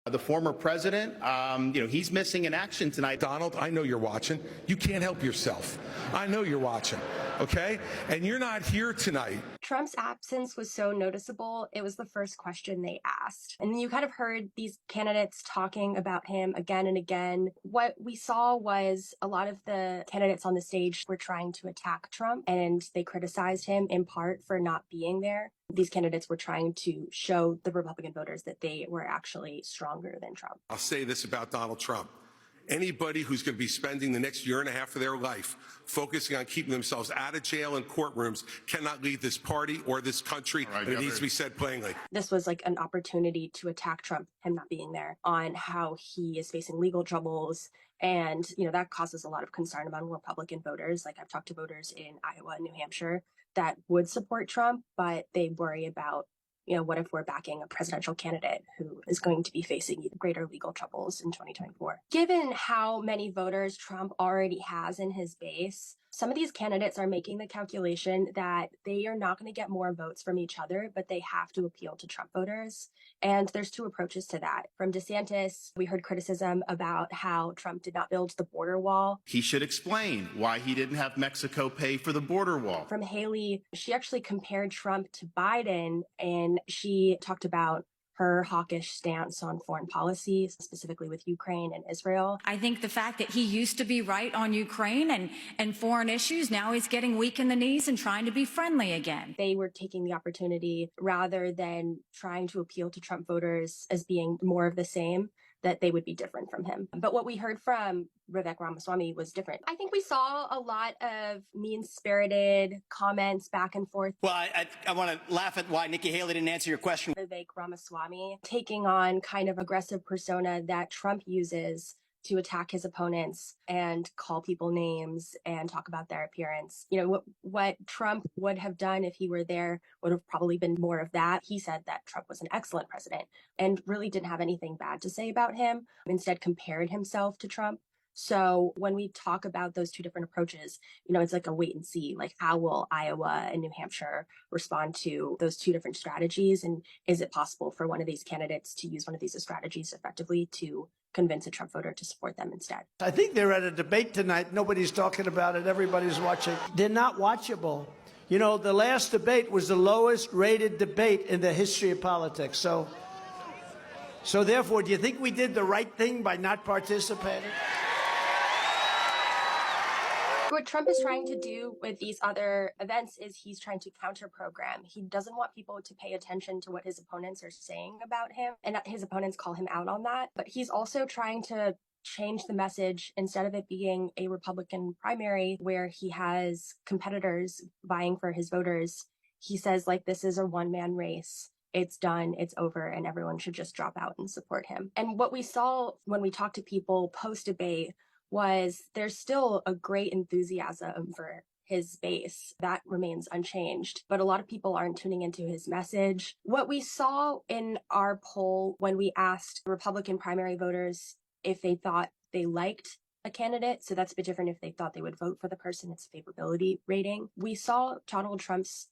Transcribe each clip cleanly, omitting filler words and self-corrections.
The former president, he's missing in action tonight. Donald, I know you're watching. You can't help yourself. I know you're watching, okay? And you're not here tonight. Trump's absence was so noticeable, it was the first question they asked. And you kind of heard these candidates talking about him again and again. What we saw was a lot of the candidates on the stage were trying to attack Trump, and they criticized him in part for not being there. These candidates were trying to show the Republican voters that they were actually stronger than Trump. I'll say this about Donald Trump. Anybody who's going to be spending the next year and a half of their life focusing on keeping themselves out of jail and courtrooms cannot lead this party or this country, and it needs to be said plainly. This was like an opportunity to attack Trump, him not being there, on how he is facing legal troubles. And, that causes a lot of concern among Republican voters. Like, I've talked to voters in Iowa and New Hampshire that would support Trump, but they worry about, what if we're backing a presidential candidate who is going to be facing greater legal troubles in 2024? Given how many voters Trump already has in his base, some of these candidates are making the calculation that they are not going to get more votes from each other, but they have to appeal to Trump voters. And there's two approaches to that. From DeSantis, we heard criticism about how Trump did not build the border wall. He should explain why he didn't have Mexico pay for the border wall. From Haley, she actually compared Trump to Biden, and she talked about her hawkish stance on foreign policy, specifically with Ukraine and Israel. I think the fact that he used to be right on Ukraine and foreign issues, now he's getting weak in the knees and trying to be friendly again. They were taking the opportunity, rather than trying to appeal to Trump voters as being more of the same, that they would be different from him. But what we heard from Vivek Ramaswamy was different. I think we saw a lot of mean-spirited comments back and forth. Well, I want to laugh at why Nikki Haley didn't answer your question. Vivek Ramaswamy taking on kind of aggressive persona that Trump uses to attack his opponents and call people names and talk about their appearance. What Trump would have done if he were there would have probably been more of that. He said that Trump was an excellent president and really didn't have anything bad to say about him, instead compared himself to Trump. So when we talk about those two different approaches, it's like a wait and see, like how will Iowa and New Hampshire respond to those two different strategies? And is it possible for one of these candidates to use one of these strategies effectively to convince a Trump voter to support them instead? I think they're at a debate tonight. Nobody's talking about it. Everybody's watching. They're not watchable. The last debate was the lowest rated debate in the history of politics. So therefore, do you think we did the right thing by not participating? What Trump is trying to do with these other events is he's trying to counter-program. He doesn't want people to pay attention to what his opponents are saying about him, and his opponents call him out on that. But he's also trying to change the message. Instead of it being a Republican primary where he has competitors vying for his voters, he says, this is a one-man race. It's done, it's over, and everyone should just drop out and support him. And what we saw when we talked to people post-debate was there's still a great enthusiasm for his base. That remains unchanged, but a lot of people aren't tuning into his message. What we saw in our poll when we asked Republican primary voters if they thought they liked a candidate, so that's a bit different if they thought they would vote for the person, it's favorability rating. We saw Donald Trump's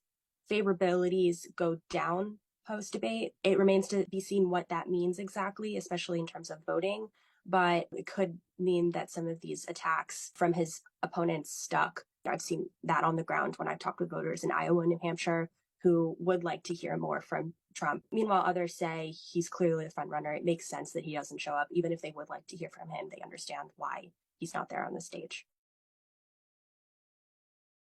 favorabilities go down post-debate. It remains to be seen what that means exactly, especially in terms of voting. But it could mean that some of these attacks from his opponents stuck. I've seen that on the ground when I've talked with voters in Iowa and New Hampshire who would like to hear more from Trump. Meanwhile, others say he's clearly the front runner. It makes sense that he doesn't show up. Even if they would like to hear from him, they understand why he's not there on the stage.